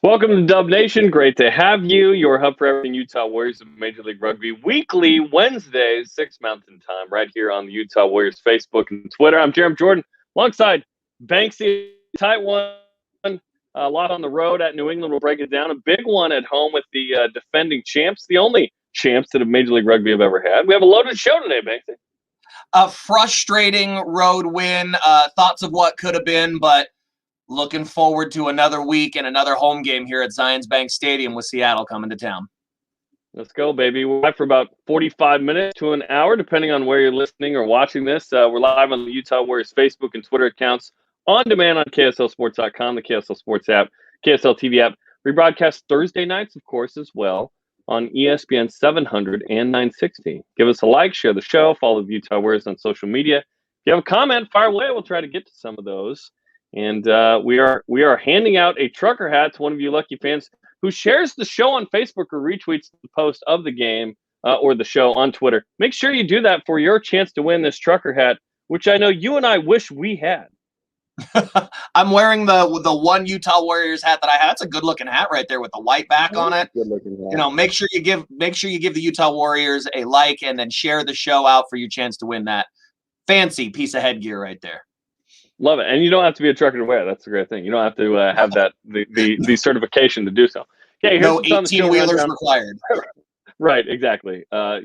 Welcome to Dub Nation. Great to have you. Your hub for everything Utah Warriors of Major League Rugby. Weekly Wednesdays, 6 Mountain Time, right here on the Utah Warriors Facebook and Twitter. I'm Jarom Jordan, alongside Banksy. Tight one. A lot on the road at New England. We'll break it down. A big one at home with the defending champs, the only champs that Major League Rugby have ever had. We have a loaded show today, Banksy. A frustrating road win. Thoughts of what could have been, but looking forward to another week and another home game here at Zions Bank Stadium with Seattle coming to town. Let's go, baby. We're live for about 45 minutes to an hour, depending on where you're listening or watching this. We're live on the Utah Warriors Facebook and Twitter accounts, on demand on KSLSports.com, the KSL Sports app, KSL TV app. Rebroadcast Thursday nights, of course, as well, on ESPN 700 and 960. Give us a like, share the show, follow the Utah Warriors on social media. If you have a comment, fire away. We'll try to get to some of those. And we are handing out a trucker hat to one of you lucky fans who shares the show on Facebook or retweets the post of the game or the show on Twitter. Make sure you do that for your chance to win this trucker hat, which I know you and I wish we had. I'm wearing the one Utah Warriors hat that I had. It's a good looking hat right there with the white back on it. Good looking hat. You know, make sure you give the Utah Warriors a like and then share the show out for your chance to win that fancy piece of headgear right there. Love it. And you don't have to be a trucker to wear. That's the great thing. You don't have to have that the certification to do so. Okay, no 18-wheelers required. Right, exactly. 4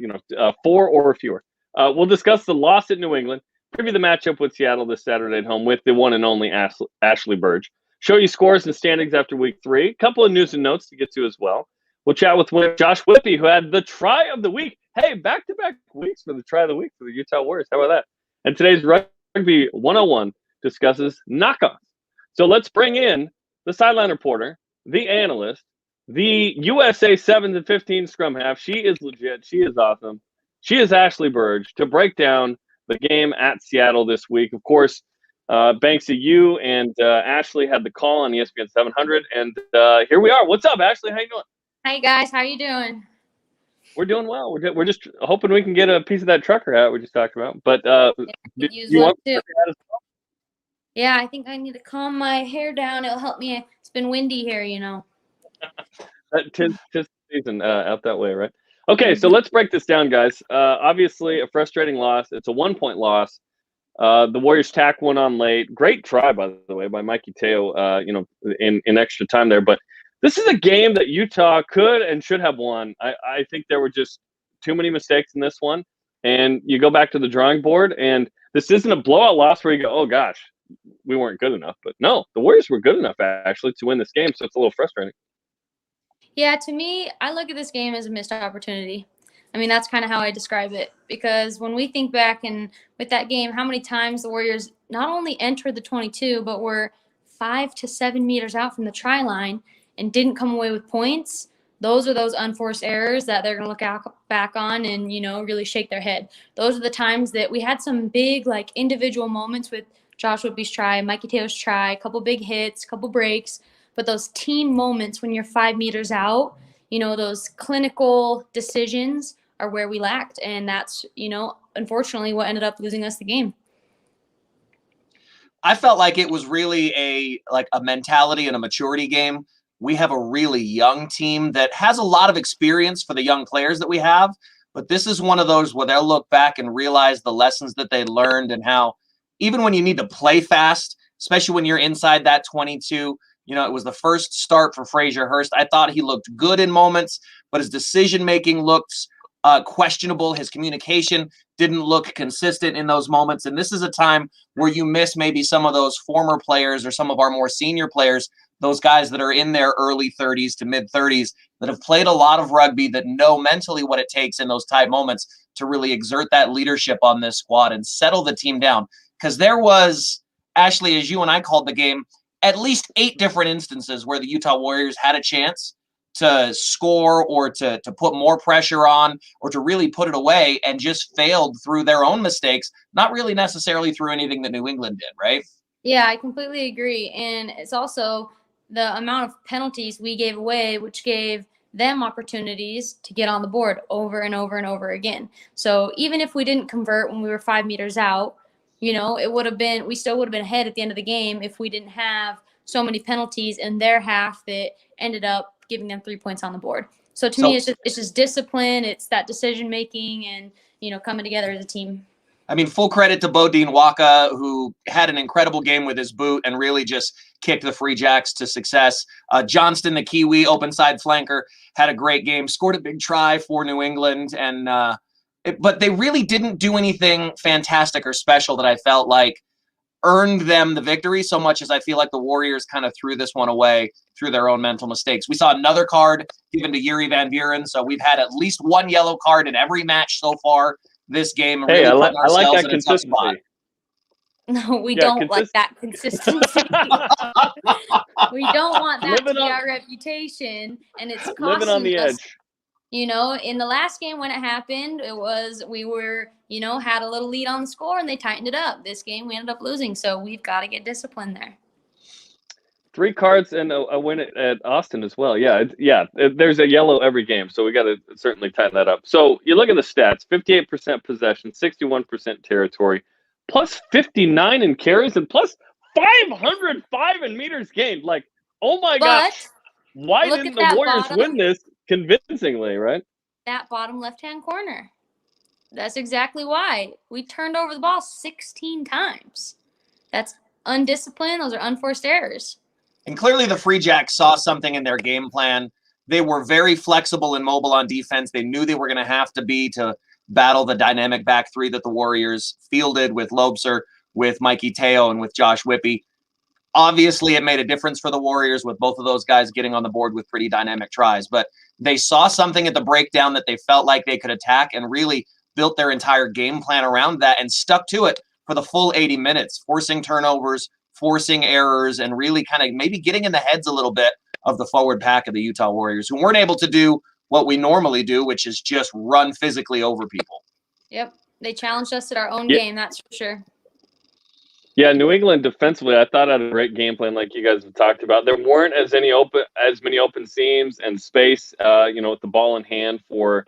or fewer. We'll discuss the loss at New England, preview the matchup with Seattle this Saturday at home with the one and only Ashlee Byrge, show you scores and standings after week 3, a couple of news and notes to get to as well. We'll chat with Josh Whippy, who had the try of the week. Hey, back-to-back weeks for the try of the week for the Utah Warriors. How about that? And today's Rugby 101 discusses knockoffs. So let's bring in the sideline reporter, the analyst, the USA 7 to 15 scrum half. She is legit. She is awesome. She is Ashlee Byrge to break down the game at Seattle this week. Of course, Banksy, you and Ashlee had the call on ESPN 700, and here we are. What's up, Ashlee? How you doing? Hey guys, how you doing? We're doing well. We're just hoping we can get a piece of that trucker hat we just talked about. But you want too. Yeah, I think I need to calm my hair down. It'll help me. It's been windy here, you know. Tis season out that way, right? Okay, so let's break this down, guys. Obviously, a frustrating loss. It's a 1-point loss. The Warriors tack one on late. Great try, by the way, by Mikey Teo, in extra time there. But this is a game that Utah could and should have won. I think there were just too many mistakes in this one. And you go back to the drawing board, and this isn't a blowout loss where you go, oh, gosh, we weren't good enough. But no, the Warriors were good enough, actually, to win this game, so it's a little frustrating. Yeah, to me, I look at this game as a missed opportunity. I mean, that's kind of how I describe it, because when we think back and with that game, how many times the Warriors not only entered the 22, but were 5 to 7 meters out from the try line and didn't come away with points. Those are those unforced errors that they're going to look back on and, really shake their head. Those are the times that we had some big, individual moments with Josh Whippy's try, Mikey Teo's try, a couple big hits, a couple breaks. But those team moments when you're 5 meters out, those clinical decisions are where we lacked. And that's, unfortunately what ended up losing us the game. I felt like it was really a mentality and a maturity game. We have a really young team that has a lot of experience for the young players that we have. But this is one of those where they'll look back and realize the lessons that they learned and how even when you need to play fast, especially when you're inside that 22, it was the first start for Fraser Hurst. I thought he looked good in moments, but his decision-making looked questionable. His communication didn't look consistent in those moments. And this is a time where you miss maybe some of those former players or some of our more senior players, those guys that are in their early 30s to mid-30s that have played a lot of rugby, that know mentally what it takes in those tight moments to really exert that leadership on this squad and settle the team down. Because there was, Ashlee, as you and I called the game, at least 8 different instances where the Utah Warriors had a chance to score or to put more pressure on or to really put it away and just failed through their own mistakes, not really necessarily through anything that New England did, right? Yeah, I completely agree. And it's also the amount of penalties we gave away, which gave them opportunities to get on the board over and over and over again. So even if we didn't convert when we were 5 meters out, it would have been, we still would have been ahead at the end of the game if we didn't have so many penalties in their half that ended up giving them 3 points on the board. So to me, it's just discipline. It's that decision making and, coming together as a team. I mean, full credit to Bodine Waka, who had an incredible game with his boot and really just kicked the Free Jacks to success. Johnston, the Kiwi, open side flanker, had a great game, scored a big try for New England. But they really didn't do anything fantastic or special that I felt like earned them the victory so much as I feel like the Warriors kind of threw this one away through their own mental mistakes. We saw another card given to Yuri Van Buren, so we've had at least one yellow card in every match so far this game. Hey, I like that consistency. No, we don't like that consistency. We don't want that to be our reputation, and it's costing living on the us. Edge. In the last game when it happened, we were, had a little lead on the score and they tightened it up. This game we ended up losing, so we've got to get disciplined there. 3 cards and a win at Austin as well. Yeah. There's a yellow every game, so we got to certainly tighten that up. So you look at the stats: 58% possession, 61% territory, plus 59 in carries, and plus 505 in meters gained. Like, oh my gosh! Why didn't the Warriors win this convincingly? Right? That bottom left-hand corner. That's exactly why we turned over the ball 16 times. That's undisciplined. Those are unforced errors. And clearly the Free Jacks saw something in their game plan. They were very flexible and mobile on defense. They knew they were going to have to be to battle the dynamic back three that the Warriors fielded with Lobser, with Mikey Teo, and with Josh Whippy. Obviously, it made a difference for the Warriors with both of those guys getting on the board with pretty dynamic tries. But they saw something at the breakdown that they felt like they could attack and really built their entire game plan around that and stuck to it for the full 80 minutes, forcing turnovers, forcing errors, and really kind of maybe getting in the heads a little bit of the forward pack of the Utah Warriors, who weren't able to do what we normally do, which is just run physically over people. Yep. They challenged us at our own game, that's for sure. Yeah, New England defensively, I thought had a great game plan, like you guys have talked about. There weren't as many open seams and space, with the ball in hand for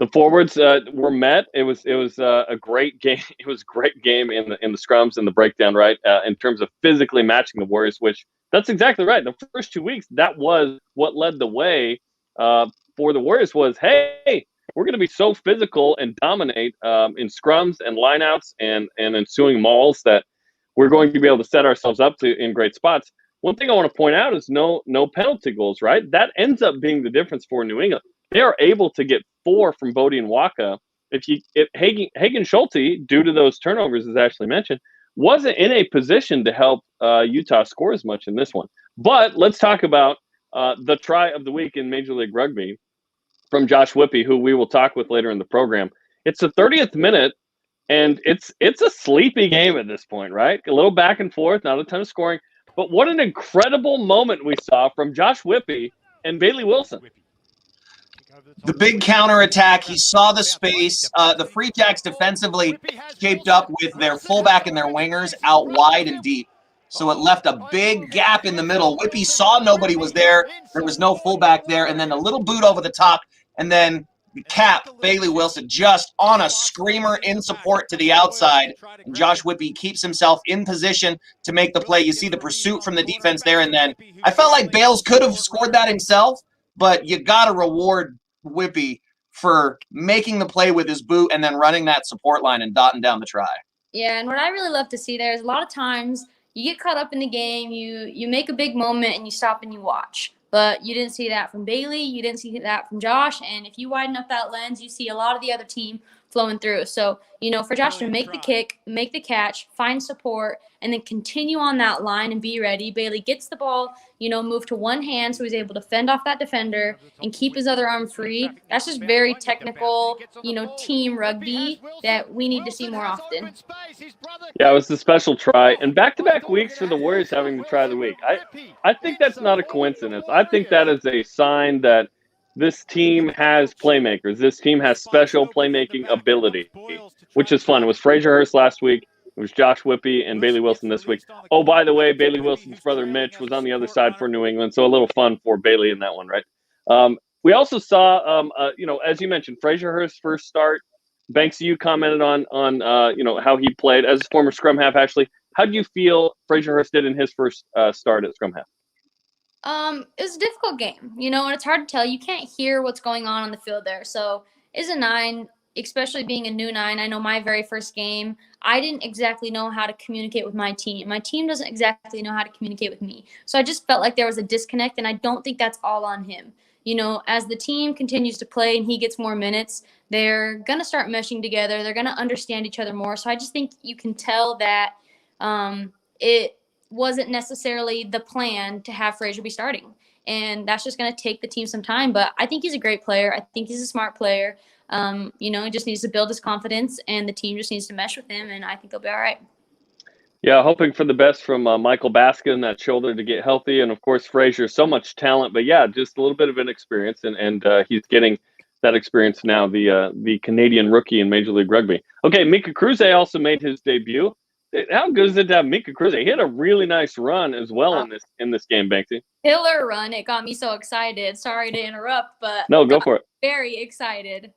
the forwards were met. It was a great game. It was a great game in the scrums and the breakdown, right? In terms of physically matching the Warriors, which that's exactly right. The first 2 weeks, that was what led the way for the Warriors was, hey, we're going to be so physical and dominate in scrums and lineouts and ensuing mauls that we're going to be able to set ourselves up in great spots. One thing I want to point out is no penalty goals, right? That ends up being the difference for New England. They are able to get 4 from Bodie and Waka. If Hagen Schulte, due to those turnovers, as Ashlee mentioned, wasn't in a position to help Utah score as much in this one. But let's talk about the try of the week in Major League Rugby from Josh Whippy, who we will talk with later in the program. It's the 30th minute, and it's a sleepy game at this point, right? A little back and forth, not a ton of scoring. But what an incredible moment we saw from Josh Whippy and Bailey Wilson. The big counterattack, he saw the space. The Free Jacks defensively shaped up with their fullback and their wingers out wide and deep. So it left a big gap in the middle. Whippy saw nobody was there. There was no fullback there. And then a little boot over the top. And then the cap, Bailey Wilson, just on a screamer in support to the outside. And Josh Whippy keeps himself in position to make the play. You see the pursuit from the defense there. And then I felt like Bales could have scored that himself, but you got to reward Whippy for making the play with his boot and then running that support line and dotting down the try. Yeah, and what I really love to see there is a lot of times you get caught up in the game, you make a big moment and you stop and you watch. But you didn't see that from Bailey. You didn't see that from Josh. And if you widen up that lens, you see a lot of the other team flowing through. So, for Josh to make the kick, make the catch, find support, and then continue on that line and be ready. Bailey gets the ball, move to one hand so he's able to fend off that defender and keep his other arm free. That's just very technical, team rugby that we need to see more often. Yeah, it was a special try. And back-to-back weeks for the Warriors having the try of the week. I think that's not a coincidence. I think that is a sign that this team has playmakers. This team has special playmaking ability, which is fun. It was Fraser Hurst last week. It was Josh Whippy and Bailey Wilson this week. Oh, by the way, Bailey Wilson's brother Mitch was on the other side for New England, so a little fun for Bailey in that one, right? We also saw, as you mentioned, Fraser Hurst's first start. Banksy, you commented on how he played as a former scrum half. Actually, How do you feel Fraser Hurst did in his first start at scrum half? It was a difficult game, and it's hard to tell. You can't hear what's going on the field there. So it's a 9, especially being a new 9. I know my very first game, I didn't exactly know how to communicate with my team. My team doesn't exactly know how to communicate with me. So I just felt like there was a disconnect, and I don't think that's all on him. As the team continues to play and he gets more minutes, they're going to start meshing together. They're going to understand each other more. So I just think you can tell that it wasn't necessarily the plan to have Fraser be starting. And that's just going to take the team some time. But I think he's a great player. I think he's a smart player. He just needs to build his confidence, and the team just needs to mesh with him, and I think he'll be all right. Yeah, hoping for the best from Michael Baskin, that shoulder to get healthy. And, of course, Fraser, so much talent. But, yeah, just a little bit of inexperience, and he's getting that experience now, the Canadian rookie in Major League Rugby. Okay, Mika Kruse also made his debut. How good is it to have Mika Kruse? He had a really nice run as well in this game, Banksy. Killer run. It got me so excited. Sorry to interrupt, but no, go for it. Very excited.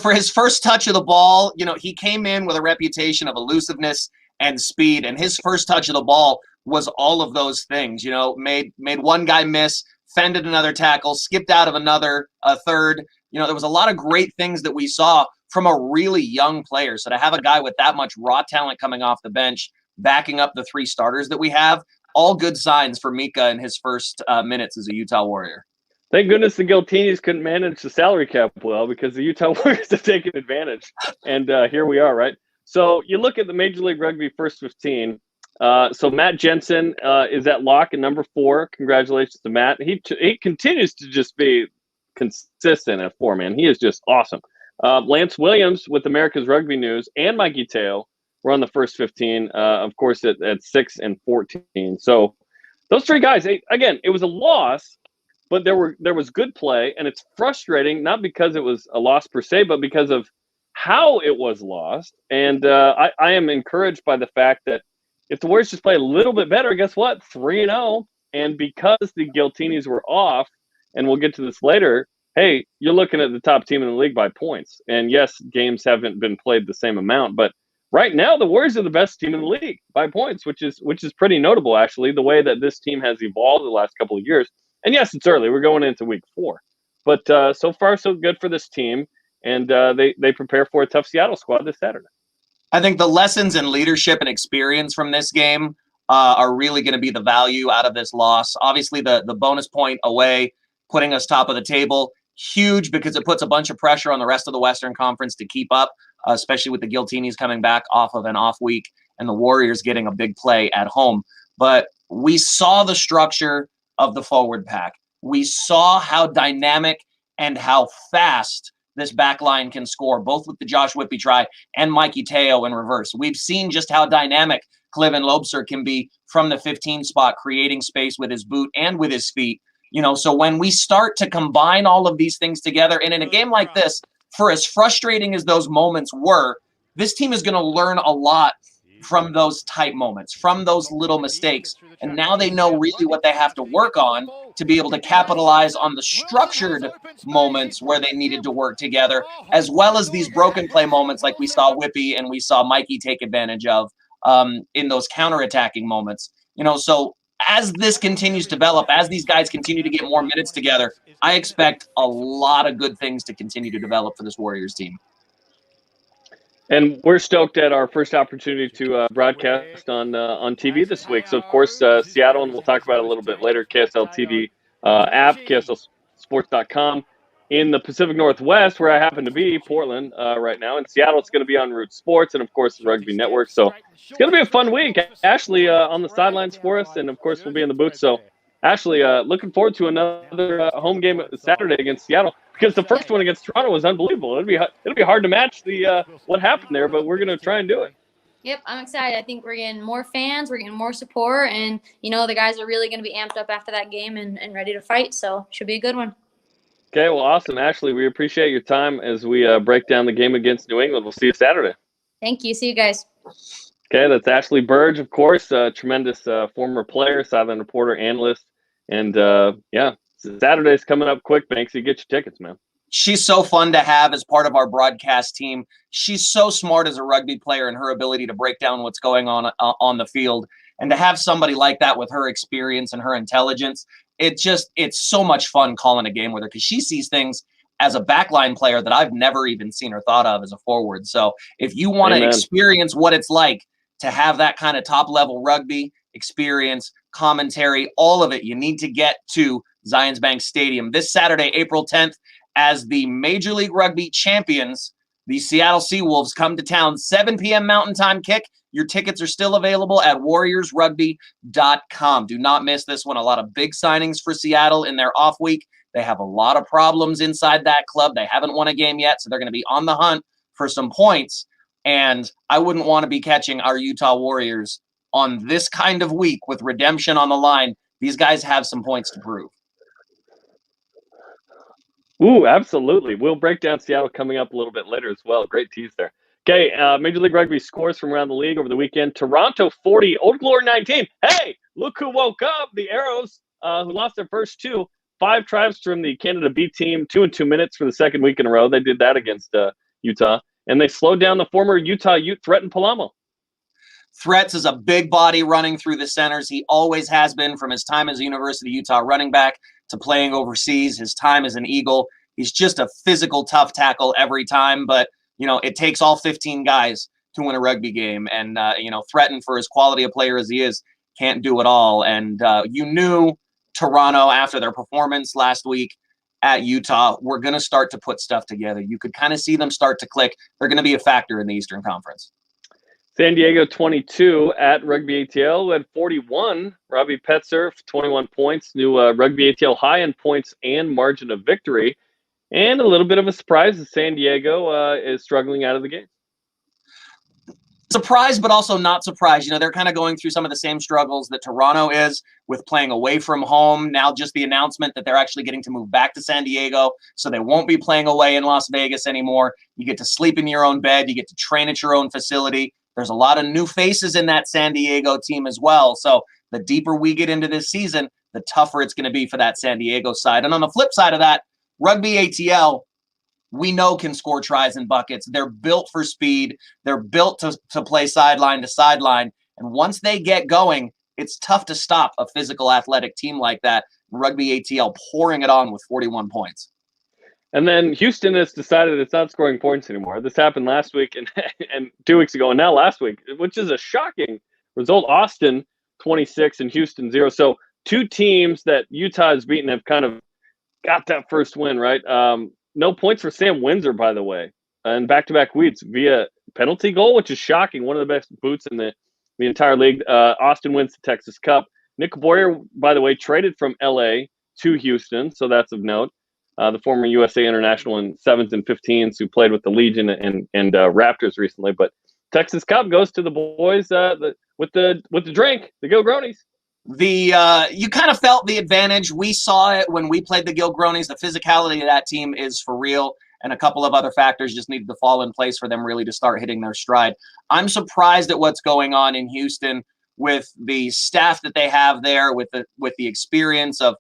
For his first touch of the ball, he came in with a reputation of elusiveness and speed, and his first touch of the ball was all of those things. Made one guy miss, fended another tackle, skipped out of a third. There was a lot of great things that we saw from a really young player. So to have a guy with that much raw talent coming off the bench, backing up the 3 starters that we have, all good signs for Mika in his first minutes as a Utah Warrior. Thank goodness the Giltinis couldn't manage the salary cap well, because the Utah Warriors have taken advantage. And here we are, right? So you look at the Major League Rugby first 15. So Matt Jensen is at lock at number 4. Congratulations to Matt. He continues to just be consistent at 4, man. He is just awesome. Lance Williams with America's Rugby News and Mikey Teo were on the first 15, of course, at 6 and 14. So those 3 guys, again, it was a loss, but there was good play, and it's frustrating, not because it was a loss per se, but because of how it was lost. And I am encouraged by the fact that if the Warriors just play a little bit better, guess what? 3-0. And because the Giltinis were off, and we'll get to this later, hey, you're looking at the top team in the league by points. And yes, games haven't been played the same amount, but right now the Warriors are the best team in the league by points, which is pretty notable, actually, the way that this team has evolved the last couple of years. And yes, it's early. We're going into week 4. But so far, so good for this team. And they prepare for a tough Seattle squad this Saturday. I think the lessons in leadership and experience from this game are really going to be the value out of this loss. Obviously, the bonus point away, putting us top of the table, huge, because it puts a bunch of pressure on the rest of the Western Conference to keep up, especially with the Giltinis coming back off of an off week and the Warriors getting a big play at home. But we saw the structure of the forward pack. We saw how dynamic and how fast this back line can score, both with the Josh Whippy try and Mikey Teo in reverse. We've seen just how dynamic Cliven Lobser can be from the 15 spot, creating space with his boot and with his feet. So when we start to combine all of these things together, and in a game like this, for as frustrating as those moments were, this team is going to learn a lot from those tight moments, from those little mistakes. And now they know really what they have to work on to be able to capitalize on the structured moments where they needed to work together, as well as these broken play moments like we saw Whippy and we saw Mikey take advantage of in those counterattacking moments. So as this continues to develop, as these guys continue to get more minutes together, I expect a lot of good things to continue to develop for this Warriors team. And we're stoked at our first opportunity to broadcast on TV this week. So, of course, Seattle, and we'll talk about it a little bit later, KSL TV app, KSLSports.com. In the Pacific Northwest, where I happen to be, Portland right now. In Seattle, it's going to be on Root Sports and, of course, the Rugby Network. So it's going to be a fun week. Ashlee on the sidelines for us, and, of course, we'll be in the booth. So, Ashlee, looking forward to another home game Saturday against Seattle, because the first one against Toronto was unbelievable. It'll be hard to match the what happened there, but we're going to try and do it. Yep, I'm excited. I think we're getting more fans, we're getting more support, and, the guys are really going to be amped up after that game and ready to fight. So should be a good one. Okay, well, awesome. Ashlee, we appreciate your time as we break down the game against New England. We'll see you Saturday. Thank you. See you guys. Okay, that's Ashlee Byrge, of course, tremendous former player, sideline reporter, analyst. And, Saturday's coming up quick, Banksy. Get your tickets, man. She's so fun to have as part of our broadcast team. She's so smart as a rugby player and her ability to break down what's going on the field. And to have somebody like that with her experience and her intelligence, it's so much fun calling a game with her because she sees things as a backline player that I've never even seen or thought of as a forward. So if you want to experience what it's like to have that kind of top-level rugby experience, commentary, all of it, you need to get to Zions Bank Stadium this Saturday, April 10th, as the Major League Rugby champions, the Seattle Seawolves, come to town. 7 p.m. Mountain Time kick. Your tickets are still available at warriorsrugby.com. Do not miss this one. A lot of big signings for Seattle in their off week. They have a lot of problems inside that club. They haven't won a game yet, so they're going to be on the hunt for some points. And I wouldn't want to be catching our Utah Warriors on this kind of week with redemption on the line. These guys have some points to prove. Ooh, absolutely. We'll break down Seattle coming up a little bit later as well. Great tease there. Okay, Major League Rugby scores from around the league over the weekend. Toronto 40, Old Glory 19. Hey, look who woke up. The Arrows, who lost their first 2. 5 tries from the Canada B team, 2 in 2 minutes for the second week in a row. They did that against Utah. And they slowed down the former Utah Ute Threat and Palamo. Threats is a big body running through the centers. He always has been from his time as a University of Utah running back to playing overseas, his time as an Eagle. He's just a physical, tough tackle every time. But, it takes all 15 guys to win a rugby game. And, Threaten, for as quality a player as he is, can't do it all. And you knew Toronto, after their performance last week at Utah, were going to start to put stuff together. You could kind of see them start to click. They're going to be a factor in the Eastern Conference. San Diego 22 at Rugby ATL at 41. Robbie Petzer, 21 points, new Rugby ATL high in points and margin of victory. And a little bit of a surprise that San Diego is struggling out of the game. Surprised, but also not surprised. They're kind of going through some of the same struggles that Toronto is with playing away from home. Now just the announcement that they're actually getting to move back to San Diego, so they won't be playing away in Las Vegas anymore. You get to sleep in your own bed. You get to train at your own facility. There's a lot of new faces in that San Diego team as well. So the deeper we get into this season, the tougher it's going to be for that San Diego side. And on the flip side of that, Rugby ATL, we know can score tries and buckets. They're built for speed. They're built to play sideline to sideline. And once they get going, it's tough to stop a physical athletic team like that. Rugby ATL pouring it on with 41 points. And then Houston has decided it's not scoring points anymore. This happened last week and 2 weeks ago, and now last week, which is a shocking result. Austin 26 and Houston 0. So 2 teams that Utah has beaten have kind of got that first win, right? No points for Sam Windsor, by the way, and back-to-back weeks via penalty goal, which is shocking. One of the best boots in the entire league. Austin wins the Texas Cup. Nick Boyer, by the way, traded from L.A. to Houston, so that's of note. The former USA international in 7s and 15s who played with the Legion and Raptors recently. But Texas Cup goes to the boys with the drink, the Gilgronis. You kind of felt the advantage. We saw it when we played the Gilgronis. The physicality of that team is for real, and a couple of other factors just needed to fall in place for them really to start hitting their stride. I'm surprised at what's going on in Houston with the staff that they have there, with the experience of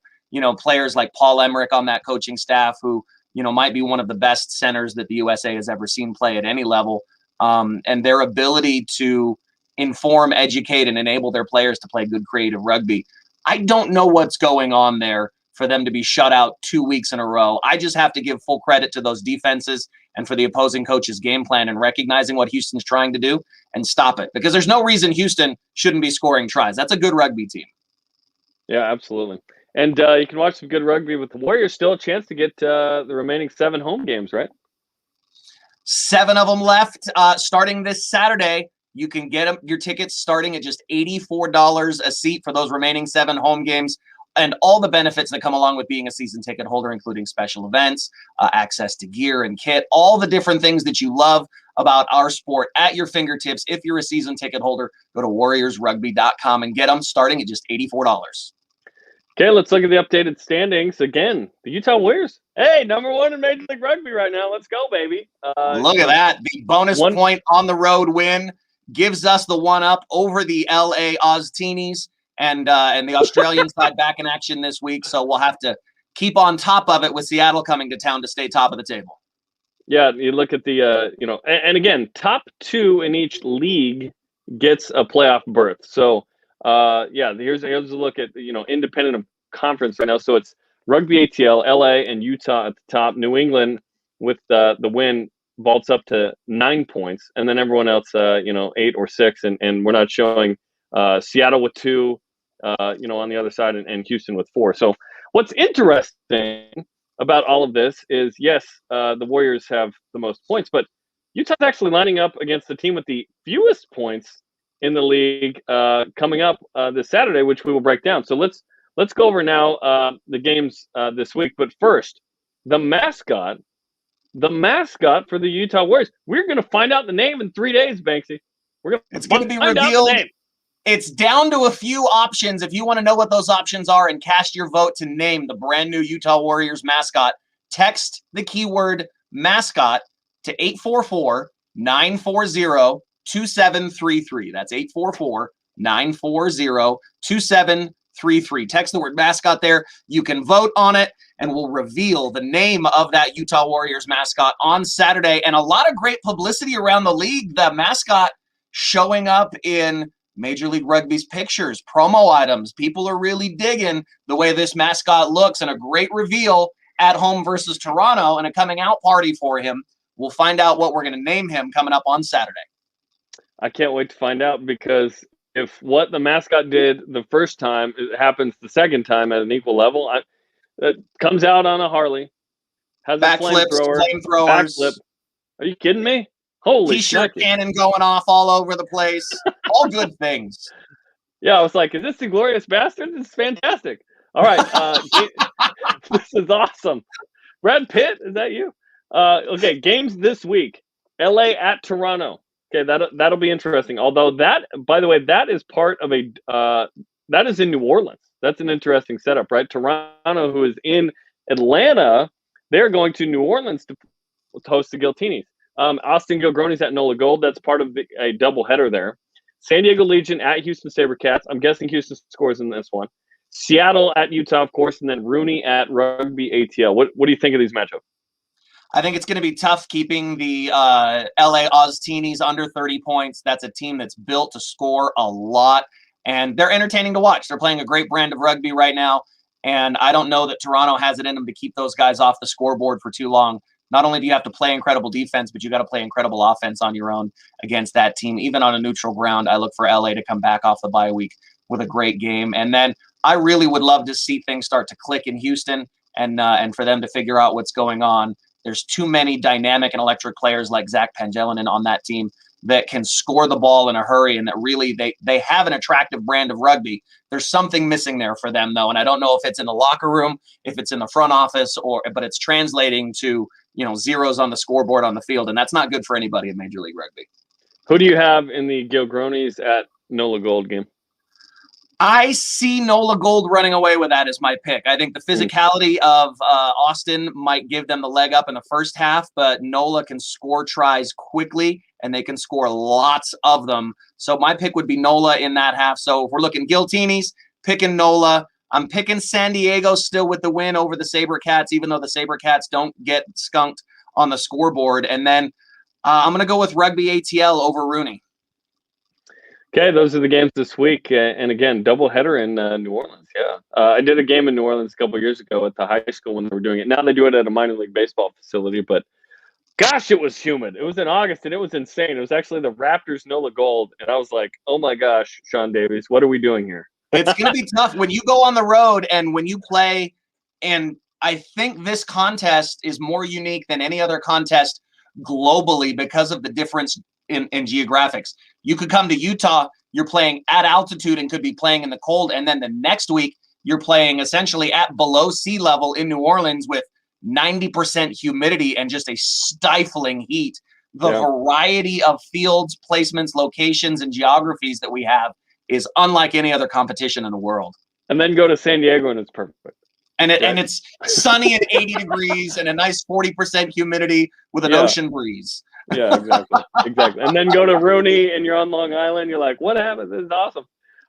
players like Paul Emmerich on that coaching staff, who might be one of the best centers that the USA has ever seen play at any level, and their ability to inform, educate, and enable their players to play good creative rugby. I don't know what's going on there for them to be shut out 2 weeks in a row. I just have to give full credit to those defenses and for the opposing coach's game plan and recognizing what Houston's trying to do and stop it, because there's no reason Houston shouldn't be scoring tries. That's a good rugby team. Yeah, absolutely. And you can watch some good rugby with the Warriors. Still a chance to get the remaining 7 home games, right? 7 of them left starting this Saturday. You can get your tickets starting at just $84 a seat for those remaining 7 home games, and all the benefits that come along with being a season ticket holder, including special events, access to gear and kit, all the different things that you love about our sport at your fingertips. If you're a season ticket holder, go to warriorsrugby.com and get them starting at just $84. Okay, let's look at the updated standings. Again, the Utah Warriors. Hey, number 1 in Major League Rugby right now. Let's go, baby. Look at that. The bonus point on the road win gives us the 1-up over the LA Ozteenies and the Australian side back in action this week. So we'll have to keep on top of it with Seattle coming to town to stay top of the table. Yeah, you look at the, and again, top 2 in each league gets a playoff berth. So, here's a look at, independent of conference right now. So it's Rugby ATL, LA, and Utah at the top. New England with the win vaults up to 9 points, and then everyone else, 8 or 6, and we're not showing Seattle with 2, on the other side, and Houston with 4. So what's interesting about all of this is, yes, the Warriors have the most points, but Utah's actually lining up against the team with the fewest points in the league coming up this Saturday, which we will break down. So let's go over now the games this week. But first, the mascot for the Utah Warriors. We're going to find out the name in 3 days, Banksy. It's going to be revealed. It's down to a few options. If you want to know what those options are and cast your vote to name the brand new Utah Warriors mascot, text the keyword mascot to 844-940-2733. That's 844-940-2733. Text the word mascot there. You can vote on it, and we'll reveal the name of that Utah Warriors mascot on Saturday. And a lot of great publicity around the league. The mascot showing up in Major League Rugby's pictures, promo items. People are really digging the way this mascot looks, and a great reveal at home versus Toronto and a coming out party for him. We'll find out what we're going to name him coming up on Saturday. I can't wait to find out, because if what the mascot did the first time it happens the second time at an equal level, it comes out on a Harley, has backflips, flamethrowers. Backflip. Are you kidding me? Holy T-shirt cannon going off all over the place. All good things. Yeah, I was like, is this the Glorious Bastard? This is fantastic. All right. This is awesome. Brad Pitt, is that you? Okay, games this week. LA at Toronto. Okay, that'll be interesting. Although that, by the way, that is part of that is in New Orleans. That's an interesting setup, right? Toronto, who is in Atlanta, they're going to New Orleans to host the Giltinis. Austin Gilgronis at NOLA Gold. That's part of a doubleheader there. San Diego Legion at Houston SaberCats. I'm guessing Houston scores in this one. Seattle at Utah, of course, and then Rooney at Rugby ATL. What do you think of these matchups? I think it's going to be tough keeping the LA Ozteenies under 30 points. That's a team that's built to score a lot, and they're entertaining to watch. They're playing a great brand of rugby right now, and I don't know that Toronto has it in them to keep those guys off the scoreboard for too long. Not only do you have to play incredible defense, but you got to play incredible offense on your own against that team. Even on a neutral ground, I look for LA to come back off the bye week with a great game. And then I really would love to see things start to click in Houston and for them to figure out what's going on. There's too many dynamic and electric players like Zach Pangelinan on that team that can score the ball in a hurry, and that really they have an attractive brand of rugby. There's something missing there for them, though, and I don't know if it's in the locker room, if it's in the front office, but it's translating to zeros on the scoreboard on the field, and that's not good for anybody in Major League Rugby. Who do you have in the Gilgronis at NOLA Gold game? I see NOLA Gold running away with that as my pick. I think the physicality of Austin might give them the leg up in the first half, but NOLA can score tries quickly, and they can score lots of them. So my pick would be NOLA in that half. So if we're looking Giltinis, picking NOLA. I'm picking San Diego still with the win over the SaberCats, even though the SaberCats don't get skunked on the scoreboard. And then I'm going to go with Rugby ATL over Rooney. Okay, those are the games this week. And again, doubleheader in New Orleans. Yeah. I did a game in New Orleans a couple of years ago at the high school when they were doing it. Now they do it at a minor league baseball facility, but gosh, it was humid. It was in August, and it was insane. It was actually the Raptors NOLA Gold, and I was like, oh my gosh, Sean Davies, what are we doing here? It's going to be tough when you go on the road and when you play, and I think this contest is more unique than any other contest globally because of the difference in geographics. You could come to Utah, you're playing at altitude and could be playing in the cold, and then the next week you're playing essentially at below sea level in New Orleans with 90% humidity and just a stifling heat. The variety of fields, placements, locations, and geographies that we have is unlike any other competition in the world. And then go to San Diego and it's perfect. And it's sunny at 80 degrees and a nice 40% humidity with an ocean breeze. Yeah, exactly. And then go to Rooney and you're on Long Island. You're like, what happened? This is awesome.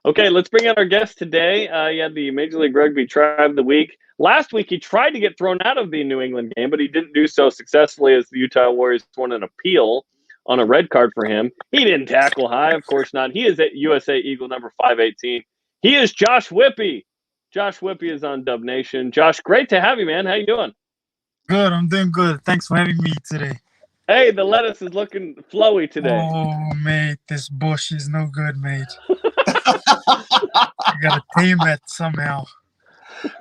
Okay, let's bring in our guest today. He had the Major League Rugby Tribe of the Week. Last week, he tried to get thrown out of the New England game, but he didn't do so successfully as the Utah Warriors won an appeal on a red card for him. He didn't tackle high, of course not. He is at USA Eagle number 518. He is Josh Whippy. Josh Whippy is on Dub Nation. Josh, great to have you, man. How you doing? Good, I'm doing good. Thanks for having me today. Hey, the lettuce is looking flowy today. Oh, mate, this bush is no good, mate. I gotta tame it somehow.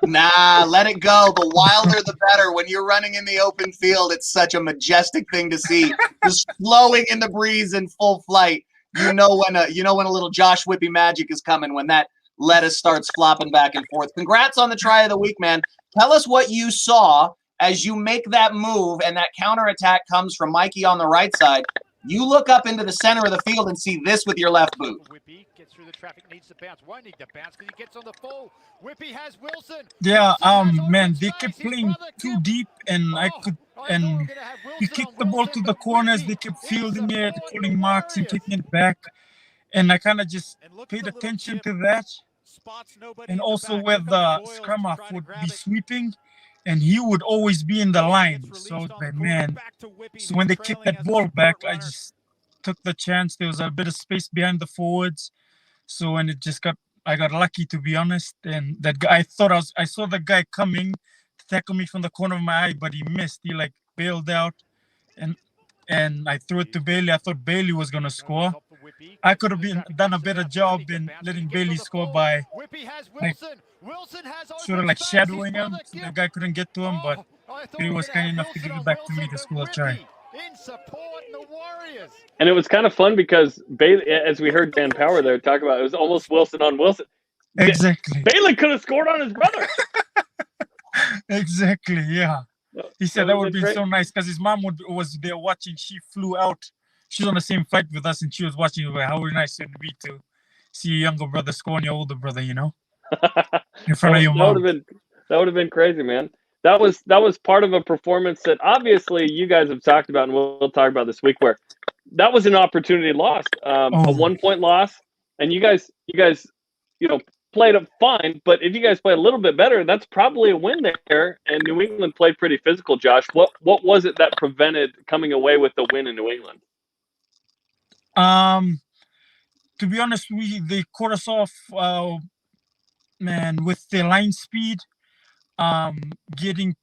Nah, let it go. The wilder, the better. When you're running in the open field, it's such a majestic thing to see, just flowing in the breeze in full flight. You know when a little Josh Whippy magic is coming when that lettuce starts flopping back and forth. Congrats on the try of the week, man. Tell us what you saw as you make that move and that counterattack comes from Mikey on the right side. You look up into the center of the field and see this with your left boot. Whippy gets through the traffic, needs to bounce. Won't need to bounce because he gets on the full. Whippy has Wilson. Yeah, Wilson man, has they open kept space. His playing brother too Kim. deep, and we kicked the ball to the corners. They kept fielding it, calling marks and kicking it back, and I kind of just paid attention to that. And also where the scrum half would be sweeping, and he would always be in the line. So, man, so when they kicked that ball back, I just took the chance. There was a bit of space behind the forwards. So, and I got lucky, to be honest. And that guy, I saw the guy coming to tackle me from the corner of my eye, but he missed. He bailed out, and I threw it to Bailey. I thought Bailey was going to score. I could have done a better job in letting Bailey score by sort of shadowing him, so the guy couldn't get to him, but he was kind enough to give it back to me to score a try. And it was kind of fun because Bailey, as we heard Dan Power there talk about, it was almost Wilson on Wilson. Exactly. Bailey could have scored on his brother. Exactly, yeah. He said that would be great. so nice because his mom was there watching. She flew out. She's on the same flight with us, and she was watching. How nice it would be to see your younger brother score on your older brother, in front of your mom. That would have been crazy, man. That was part of a performance that obviously you guys have talked about, and we'll talk about this week, where that was an opportunity lost, a 1-point loss, and you guys, played up fine. But if you guys play a little bit better, that's probably a win there. And New England played pretty physical. Josh, what was it that prevented coming away with the win in New England? To be honest, they caught us off, man, with their line speed, getting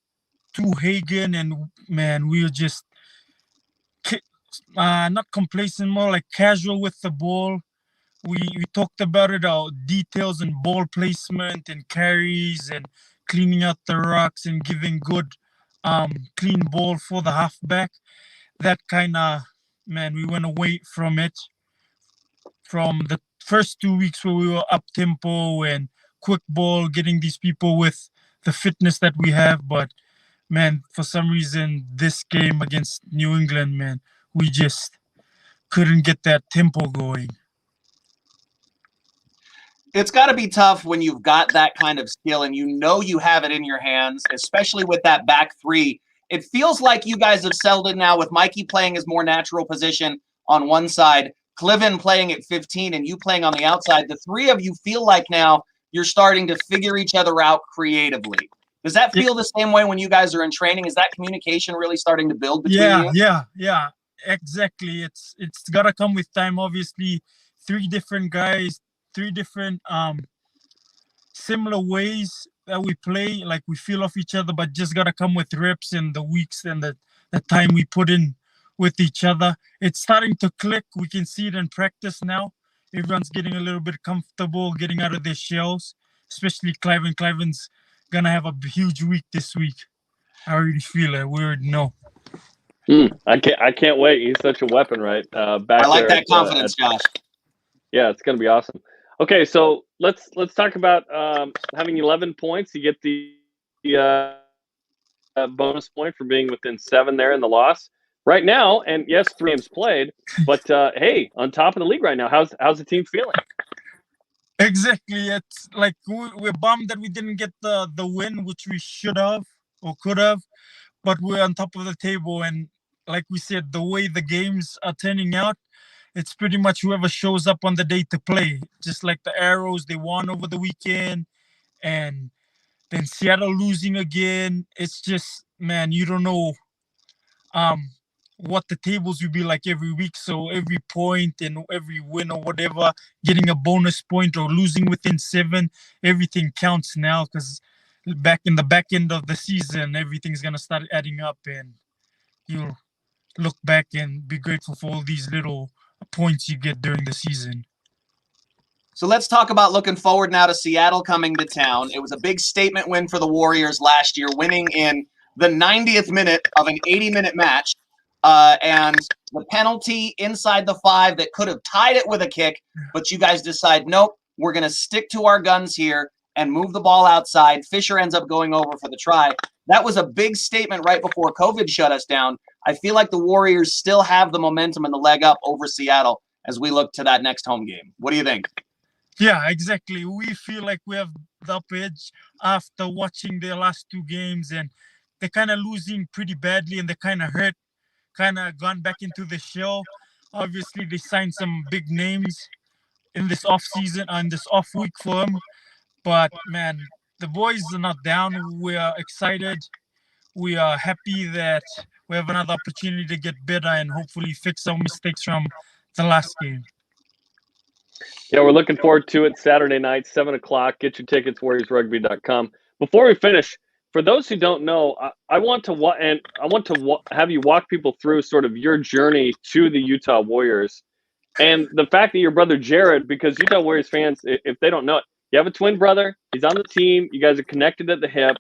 to Hagen, and man, we were just not complacent, more like casual with the ball. We talked about it, our details and ball placement and carries and cleaning out the rucks and giving good, clean ball for the halfback. That kind of, man, we went away from it. From the first 2 weeks where we were up tempo and quick ball, getting these people with the fitness that we have. But man, for some reason, this game against New England, man, we just couldn't get that tempo going. It's got to be tough when you've got that kind of skill and you have it in your hands, especially with that back three. It feels like you guys have settled in now with Mikey playing his more natural position on one side, Cliven playing at 15, and you playing on the outside. The three of you feel like now you're starting to figure each other out creatively. Does that feel the same way when you guys are in training? Is that communication really starting to build between you? Yeah, exactly. It's got to come with time. Obviously, three different guys, three different similar ways that we play. Like, we feel off each other, but just got to come with reps and the weeks and the time we put in with each other. It's starting to click. We can see it in practice now. Everyone's getting a little bit comfortable, getting out of their shells, especially Cliven. Cliven's going to have a huge week this week. I already feel it. We already know. I can't wait. He's such a weapon, right? Back I like there that confidence, Josh. Yeah, it's going to be awesome. Okay, so let's talk about having 11 points. You get the bonus point for being within 7 there in the loss. Right now, and yes, 3 games played, but hey, on top of the league right now, how's the team feeling? Exactly. It's like we're bummed that we didn't get the win, which we should have or could have, but we're on top of the table. And like we said, the way the games are turning out, it's pretty much whoever shows up on the day to play. Just like the Arrows, they won over the weekend, and then Seattle losing again. It's just, man, you don't know what the tables will be like every week. So every point and every win or whatever, getting a bonus point or losing within 7, everything counts now, because back in the back end of the season, everything's gonna start adding up, and you'll look back and be grateful for all these little points you get during the season. So let's talk about looking forward now to Seattle coming to town. It was a big statement win for the Warriors last year, winning in the 90th minute of an 80-minute match. And the penalty inside the 5 that could have tied it with a kick, but you guys decide, nope, we're going to stick to our guns here and move the ball outside. Fisher ends up going over for the try. That was a big statement right before COVID shut us down. I feel like the Warriors still have the momentum and the leg up over Seattle as we look to that next home game. What do you think? Yeah, exactly. We feel like we have the upper edge after watching their last 2 games, and they're kind of losing pretty badly, and they're kind of hurt, kind of gone back into the shell. Obviously, they signed some big names in this off season and this off week for them. But man, the boys are not down. We are excited. We are happy that we have another opportunity to get better and hopefully fix our mistakes from the last game. Yeah, we're looking forward to it. Saturday night, 7 o'clock. Get your tickets, warriorsrugby.com. Before we finish, for those who don't know, I want to have you walk people through sort of your journey to the Utah Warriors, and the fact that your brother Jared, because Utah Warriors fans, if they don't know it, you have a twin brother. He's on the team. You guys are connected at the hip.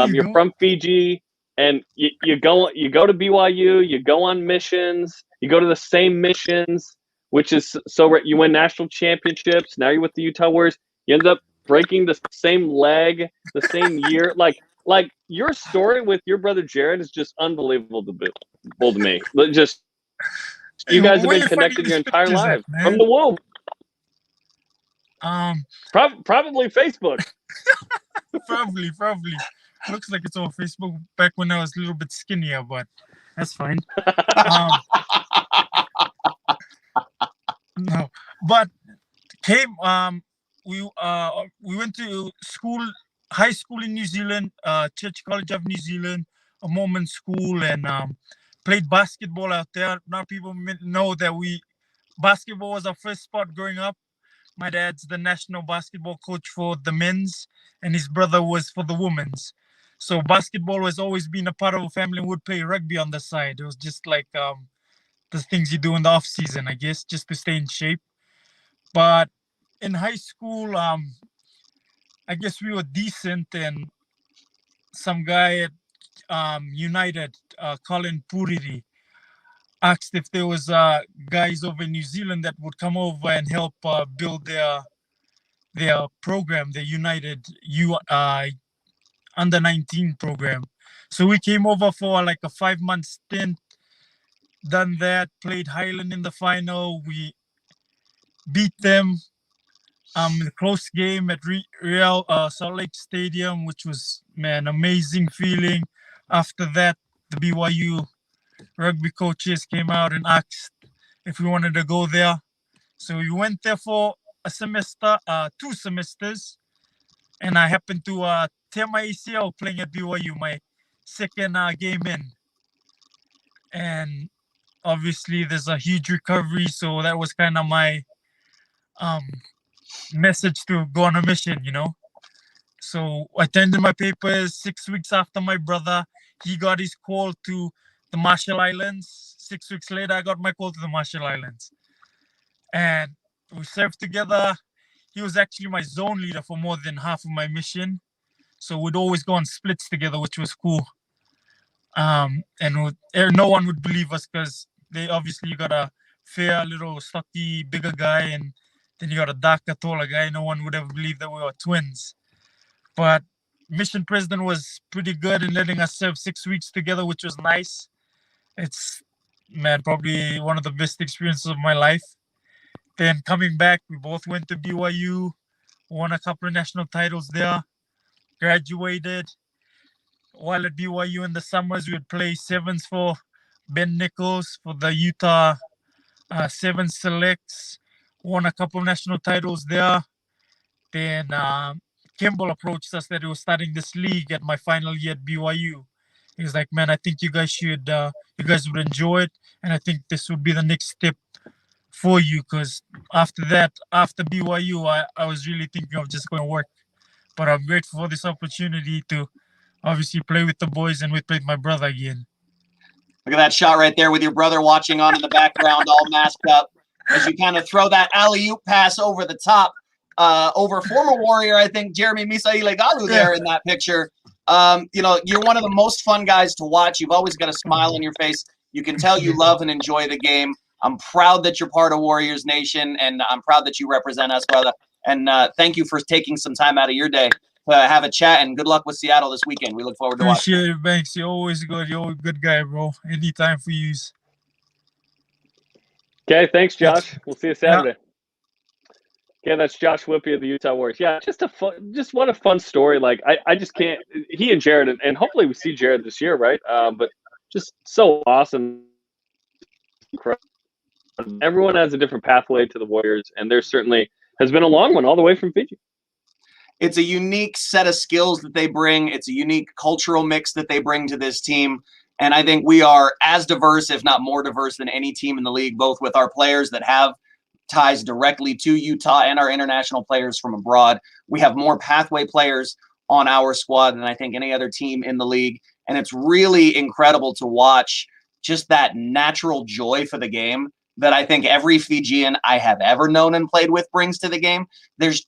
You're from Fiji, and you go to BYU. You go on missions. You go to the same missions, which is so you win national championships. Now you're with the Utah Warriors. You end up breaking the same leg the same year. Like your story with your brother Jared is just unbelievable to me. Just you guys have been connected your entire lives from the womb. Probably Facebook. Probably. Looks like it's on Facebook back when I was a little bit skinnier, but that's fine. No, but we went to high school in New Zealand, Church College of New Zealand, a Mormon school, and played basketball out there. Now people know that basketball was our first sport growing up. My dad's the national basketball coach for the men's, and his brother was for the women's. So basketball has always been a part of our family, and would play rugby on the side. It was just like the things you do in the off season, I guess, just to stay in shape. But in high school, I guess we were decent, and some guy at United, Colin Puriri, asked if there was guys over in New Zealand that would come over and help build their program, the United under 19 program. So we came over for like a 5-month stint, done that, played Highland in the final. We beat them in a close game at Real Salt Lake Stadium, which was, man, amazing feeling. After that, the BYU rugby coaches came out and asked if we wanted to go there. So we went there for a semester, 2 semesters, and I happened to tear my ACL playing at BYU, my second game in. And obviously there's a huge recovery, so that was kind of my message to go on a mission, So I turned in my papers 6 weeks after my brother. He got his call to the Marshall Islands. 6 weeks later, I got my call to the Marshall Islands. And we served together. He was actually my zone leader for more than half of my mission. So we'd always go on splits together, which was cool. And no one would believe us because they obviously got a fair, little, stocky, bigger guy, and then you got a darker, taller guy. No one would ever believe that we were twins. But mission president was pretty good in letting us serve 6 weeks together, which was nice. It's, man, probably one of the best experiences of my life. Then coming back, we both went to BYU, won a couple of national titles there, graduated. While at BYU in the summers, we would play sevens for Ben Nichols for the Utah 7 selects, won a couple national titles there. Then Kimball approached us that he was starting this league at my final year at BYU. He's like, man, I think you guys would enjoy it. And I think this would be the next step for you. Because after BYU, I was really thinking of just going to work. But I'm grateful for this opportunity to obviously play with the boys and play with my brother again. Look at that shot right there with your brother watching on in the background, all masked up, as you kind of throw that alley-oop pass over the top over former Warrior, I think, Jeremy Misa-Ilegalu there in that picture. You're one of the most fun guys to watch. You've always got a smile on your face. You can tell you love and enjoy the game. I'm proud that you're part of Warriors Nation, and I'm proud that you represent us, brother. And thank you for taking some time out of your day to have a chat, and good luck with Seattle this weekend. We look forward to watching. Appreciate it, Banks. You're always good. You're a good guy, bro. Anytime for you. Okay, thanks, Josh. We'll see you Saturday. Yeah. Okay, that's Josh Whippy of the Utah Warriors. Yeah, just what a fun story. Like I just can't. He and Jared, and hopefully we see Jared this year, right? But just so awesome. Incredible. Everyone has a different pathway to the Warriors, and there certainly has been a long one all the way from Fiji. It's a unique set of skills that they bring. It's a unique cultural mix that they bring to this team. And I think we are as diverse, if not more diverse, than any team in the league, both with our players that have ties directly to Utah and our international players from abroad. We have more pathway players on our squad than I think any other team in the league. And it's really incredible to watch just that natural joy for the game that I think every Fijian I have ever known and played with brings to the game. There's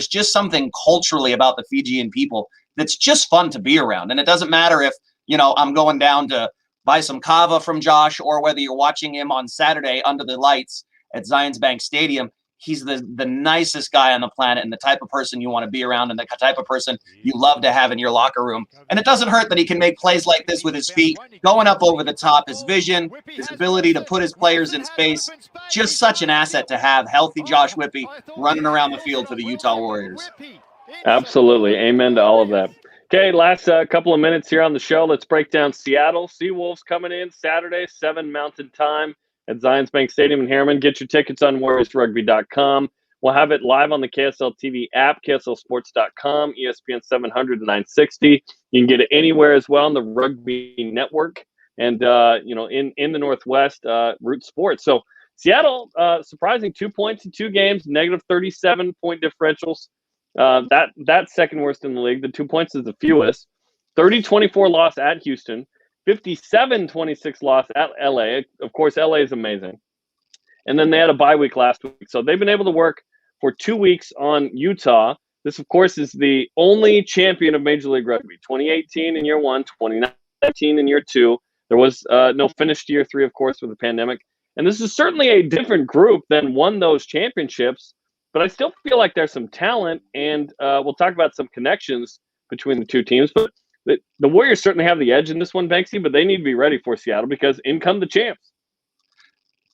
just something culturally about the Fijian people that's just fun to be around. And it doesn't matter if, I'm going down to buy some kava from Josh, or whether you're watching him on Saturday under the lights at Zions Bank Stadium. He's the nicest guy on the planet, and the type of person you want to be around, and the type of person you love to have in your locker room. And it doesn't hurt that he can make plays like this with his feet, going up over the top, his vision, his ability to put his players in space. Just such an asset to have healthy Josh Whippy running around the field for the Utah Warriors. Absolutely. Amen to all of that. Okay, last couple of minutes here on the show. Let's break down Seattle. Seawolves coming in Saturday, 7 Mountain Time at Zions Bank Stadium in Harriman. Get your tickets on warriorsrugby.com. We'll have it live on the KSL TV app, KSLSports.com, ESPN 700 and 960. You can get it anywhere as well on the Rugby Network. And, in the Northwest, Root Sports. So Seattle, surprising 2 points in 2 games, negative 37-point differentials. That second worst in the league. The 2 points is the fewest. 30-24 loss at Houston. 57-26 loss at LA. Of course, LA is amazing. And then they had a bye week last week. So they've been able to work for 2 weeks on Utah. This, of course, is the only champion of Major League Rugby. 2018 in year 1, 2019 in year 2. There was no finished year 3, of course, with the pandemic. And this is certainly a different group than won those championships. But I still feel like there's some talent, and we'll talk about some connections between the two teams. But the Warriors certainly have the edge in this one, Banksy, but they need to be ready for Seattle because in come the champs.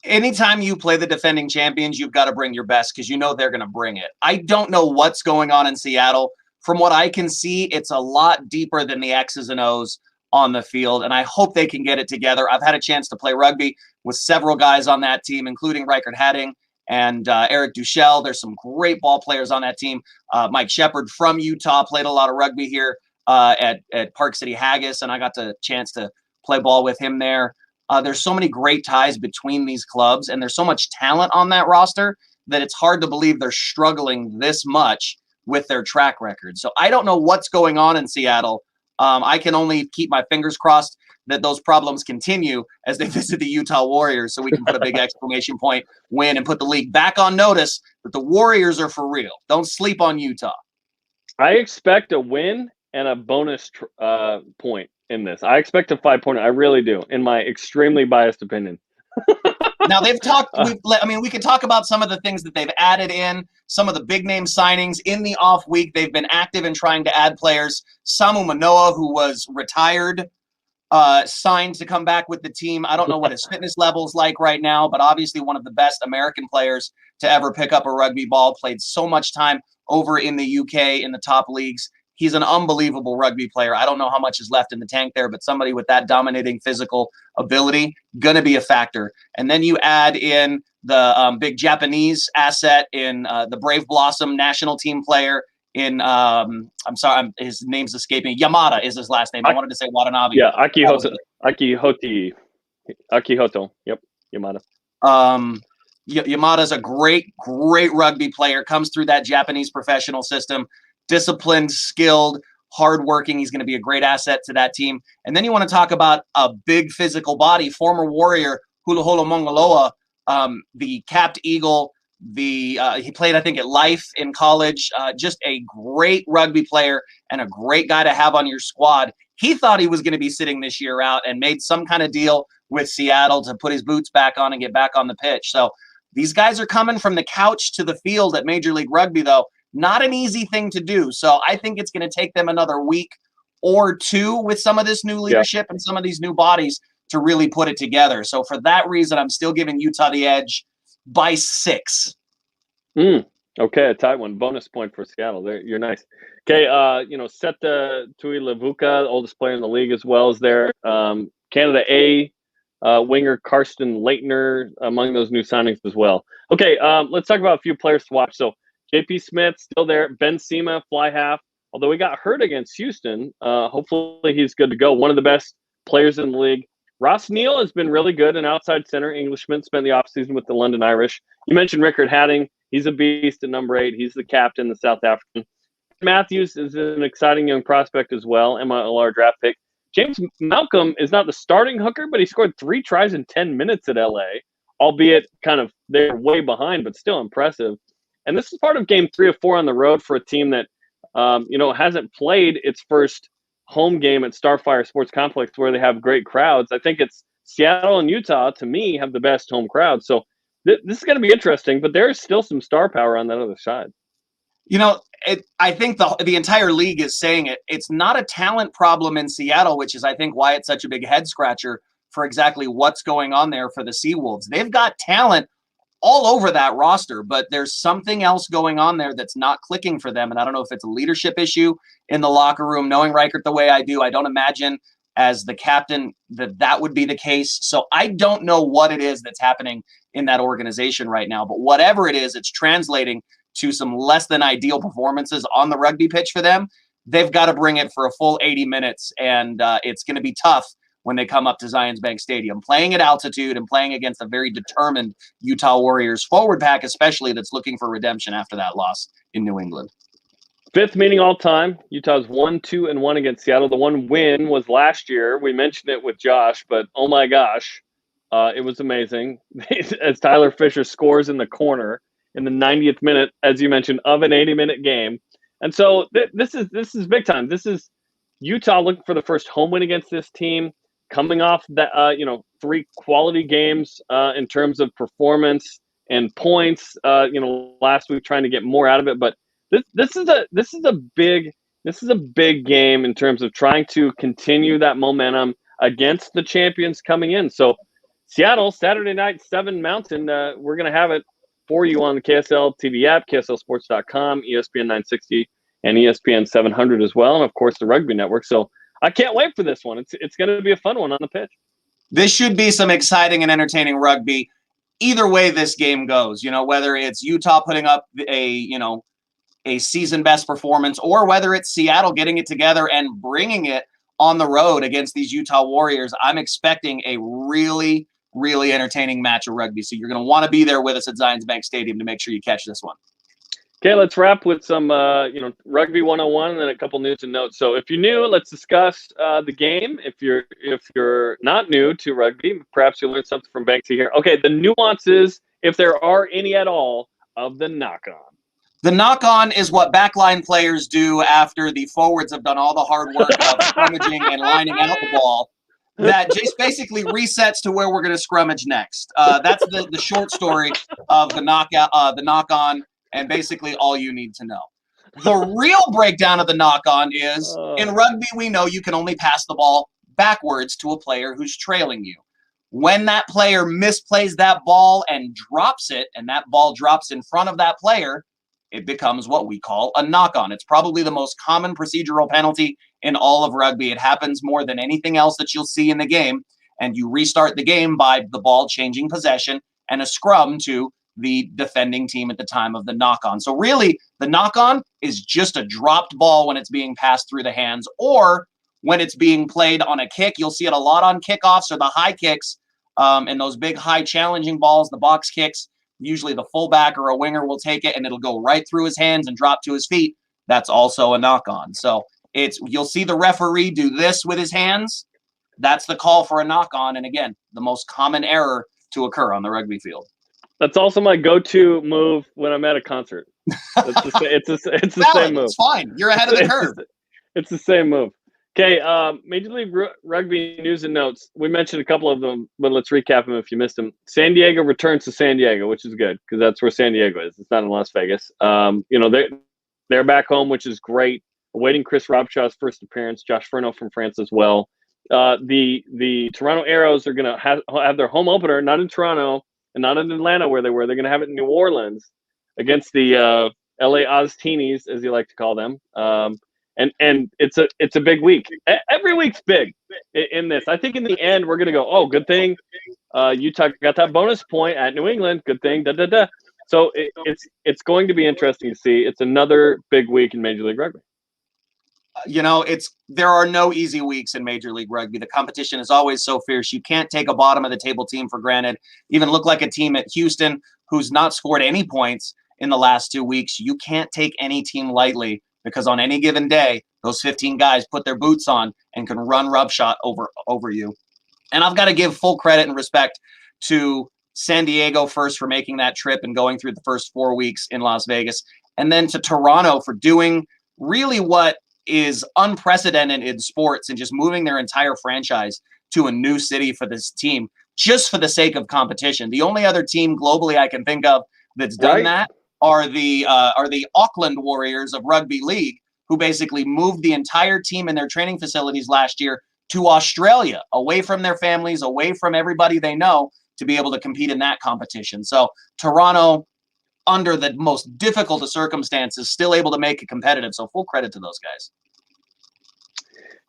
Anytime you play the defending champions, you've got to bring your best because you know they're going to bring it. I don't know what's going on in Seattle. From what I can see, it's a lot deeper than the X's and O's on the field, and I hope they can get it together. I've had a chance to play rugby with several guys on that team, including Reichert Hadding and Eric Duchel. There's some great ball players on that team. Mike Shepard from Utah played a lot of rugby here at Park City Haggis, and I got the chance to play ball with him there. There's so many great ties between these clubs, and there's so much talent on that roster that it's hard to believe they're struggling this much with their track record. So I don't know what's going on in Seattle. I can only keep my fingers crossed that those problems continue as they visit the Utah Warriors so we can put a big exclamation point, win, and put the league back on notice that the Warriors are for real. Don't sleep on Utah. I expect a win and a bonus point in this. I expect a 5-pointer. I really do, in my extremely biased opinion. Now, they've talked we could talk about some of the things that they've added in, some of the big name signings in the off week. They've been active in trying to add players. Samu Manoa, who was retired, signed to come back with the team. I don't know what his fitness level's like right now, but obviously one of the best American players to ever pick up a rugby ball, played so much time over in the UK in the top leagues. He's an unbelievable rugby player. I don't know how much is left in the tank there, but somebody with that dominating physical ability, going to be a factor. And then you add in the big Japanese asset in the Brave Blossom national team player in, I'm sorry, his name's escaping. Yamada is his last name. I wanted to say Watanabe. Yeah, Akihoto. Yep, Yamada. Yamada's a great rugby player, comes through that Japanese professional system, disciplined, skilled, hardworking. He's going to be a great asset to that team. And then you want to talk about a big physical body, former Warrior, Huluholo Mongoloa, the capped eagle, he played, I think, at Life in college, just a great rugby player and a great guy to have on your squad. He thought he was going to be sitting this year out and made some kind of deal with Seattle to put his boots back on and get back on the pitch. So these guys are coming from the couch to the field at Major League Rugby, though. Not an easy thing to do. So I think it's going to take them another week or two with some of this new leadership and some of these new bodies to really put it together. So for that reason, I'm still giving Utah the edge by 6. Okay, a tight one. Bonus point for Seattle. There, you're nice. Okay, Seta Tuilavuka, oldest player in the league as well, is there. Canada A winger Karsten Leitner among those new signings as well. Okay, let's talk about a few players to watch. So JP Smith still there. Ben Sema, fly half. Although he got hurt against Houston, hopefully he's good to go. One of the best players in the league. Ross Neal has been really good, an outside center Englishman, spent the offseason with the London Irish. You mentioned Rickard Hadding. He's a beast at number 8. He's the captain, the South African. Matthews is an exciting young prospect as well, MLR draft pick. James Malcolm is not the starting hooker, but he scored 3 tries in 10 minutes at LA, albeit kind of they're way behind, but still impressive. And this is part of game 3 of 4 on the road for a team that, hasn't played its first home game at Starfire Sports Complex where they have great crowds. I think it's Seattle and Utah, to me, have the best home crowd. So this is going to be interesting, but there's still some star power on that other side. I think the entire league is saying it. It's not a talent problem in Seattle, which is, I think, why it's such a big head scratcher for exactly what's going on there for the Seawolves. They've got talent all over that roster, but there's something else going on there that's not clicking for them. And I don't know if it's a leadership issue in the locker room. Knowing Reichert the way I do, I don't imagine as the captain that would be the case. So I don't know what it is that's happening in that organization right now, but whatever it is, it's translating to some less than ideal performances on the rugby pitch for them. They've got to bring it for a full 80 minutes, and it's going to be tough when they come up to Zions Bank Stadium, playing at altitude and playing against a very determined Utah Warriors forward pack, especially that's looking for redemption after that loss in New England. 5th meeting all time. Utah's 1-2-1 against Seattle. The one win was last year. We mentioned it with Josh, but oh my gosh, it was amazing. As Tyler Fisher scores in the corner in the 90th minute, as you mentioned, of an 80-minute game. And so this is big time. This is Utah looking for the first home win against this team, coming off that 3 quality games in terms of performance and points. Last week trying to get more out of it, but this is a big game in terms of trying to continue that momentum against the champions coming in. So Seattle, Saturday night, 7 Mountain. We're going to have it for you on the KSL TV app, KSLSports.com, ESPN 960, and ESPN 700 as well, and of course the Rugby Network. So I can't wait for this one. It's going to be a fun one on the pitch. This should be some exciting and entertaining rugby. Either way this game goes, whether it's Utah putting up a season best performance or whether it's Seattle getting it together and bringing it on the road against these Utah Warriors, I'm expecting a really, really entertaining match of rugby. So you're going to want to be there with us at Zions Bank Stadium to make sure you catch this one. Okay, let's wrap with some, Rugby 101 and then a couple news and notes. So if you're new, let's discuss the game. If you're not new to rugby, perhaps you'll learn something from Banksy here. Okay, the nuances, if there are any at all, of the knock-on. The knock-on is what backline players do after the forwards have done all the hard work of scrummaging and lining out the ball. That just basically resets to where we're going to scrummage next. That's the short story of the knock-on, and basically all you need to know. The real breakdown of the knock-on is, in rugby, we know you can only pass the ball backwards to a player who's trailing you. When that player misplays that ball and drops it, and that ball drops in front of that player, it becomes what we call a knock-on. It's probably the most common procedural penalty in all of rugby. It happens more than anything else that you'll see in the game, and you restart the game by the ball changing possession and a scrum to the defending team at the time of the knock-on. So really, the knock-on is just a dropped ball when it's being passed through the hands, or when it's being played on a kick. You'll see it a lot on kickoffs or the high kicks, and those big high challenging balls, the box kicks. Usually the fullback or a winger will take it and it'll go right through his hands and drop to his feet. That's also a knock-on. So you'll see the referee do this with his hands. That's the call for a knock-on. And again, the most common error to occur on the rugby field. That's also my go-to move when I'm at a concert. It's the same move. It's fine. You're ahead of the curve. It's the same move. Okay, Major League Rugby news and notes. We mentioned a couple of them, but let's recap them if you missed them. San Diego returns to San Diego, which is good because that's where San Diego is. It's not in Las Vegas. They're back home, which is great. Awaiting Chris Robshaw's first appearance. Josh Furno from France as well. The Toronto Arrows are going to have their home opener, not in Toronto and not in Atlanta where they were. They're going to have it in New Orleans against the LA Ozteenies, as you like to call them. And it's a big week. Every week's big in this. I think in the end we're gonna go, oh, good thing Utah got that bonus point at New England. Good thing. So it's going to be interesting to see. It's another big week in Major League Rugby. There are no easy weeks in Major League Rugby. The competition is always so fierce. You can't take a bottom of the table team for granted. Even look like a team at Houston who's not scored any points in the last 2 weeks. You can't take any team lightly, because on any given day, those 15 guys put their boots on and can run roughshod over you. And I've got to give full credit and respect to San Diego first for making that trip and going through the first 4 weeks in Las Vegas, and then to Toronto for doing really what is unprecedented in sports and just moving their entire franchise to a new city for this team, just for the sake of competition. The only other team globally I can think of that's done that are the Auckland Warriors of Rugby League, who basically moved the entire team in their training facilities last year to Australia, away from their families, away from everybody they know, to be able to compete in that competition. So Toronto, under the most difficult of circumstances, still able to make it competitive. So full credit to those guys.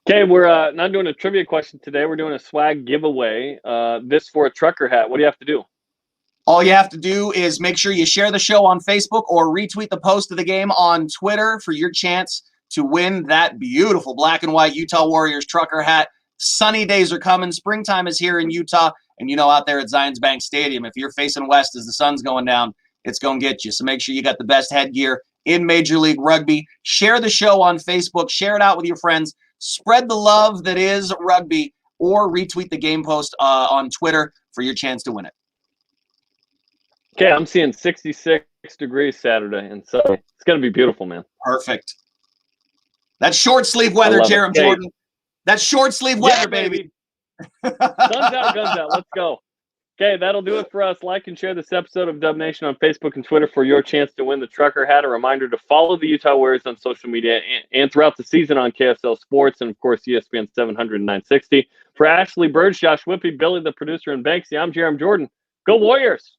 Okay, we're not doing a trivia question today. We're doing a swag giveaway. This for a trucker hat. What do you have to do? All you have to do is make sure you share the show on Facebook or retweet the post of the game on Twitter for your chance to win that beautiful black and white Utah Warriors trucker hat. Sunny days are coming. Springtime is here in Utah. And out there at Zions Bank Stadium, if you're facing west as the sun's going down, it's going to get you. So make sure you got the best headgear in Major League Rugby. Share the show on Facebook. Share it out with your friends. Spread the love that is rugby, or retweet the game post on Twitter for your chance to win it. Okay, I'm seeing 66 degrees Saturday, and so it's going to be beautiful, man. Perfect. That's short sleeve weather, Jarom Jordan. That's short sleeve weather, baby. Sun's out, guns out. Let's go. Okay, that'll do it for us. Like and share this episode of Dub Nation on Facebook and Twitter for your chance to win the trucker hat. A reminder to follow the Utah Warriors on social media and throughout the season on KSL Sports and, of course, ESPN 700 and 960. For Ashlee Byrge, Josh Whippy, Billy the producer, and Banksy, I'm Jarom Jordan. Go Warriors!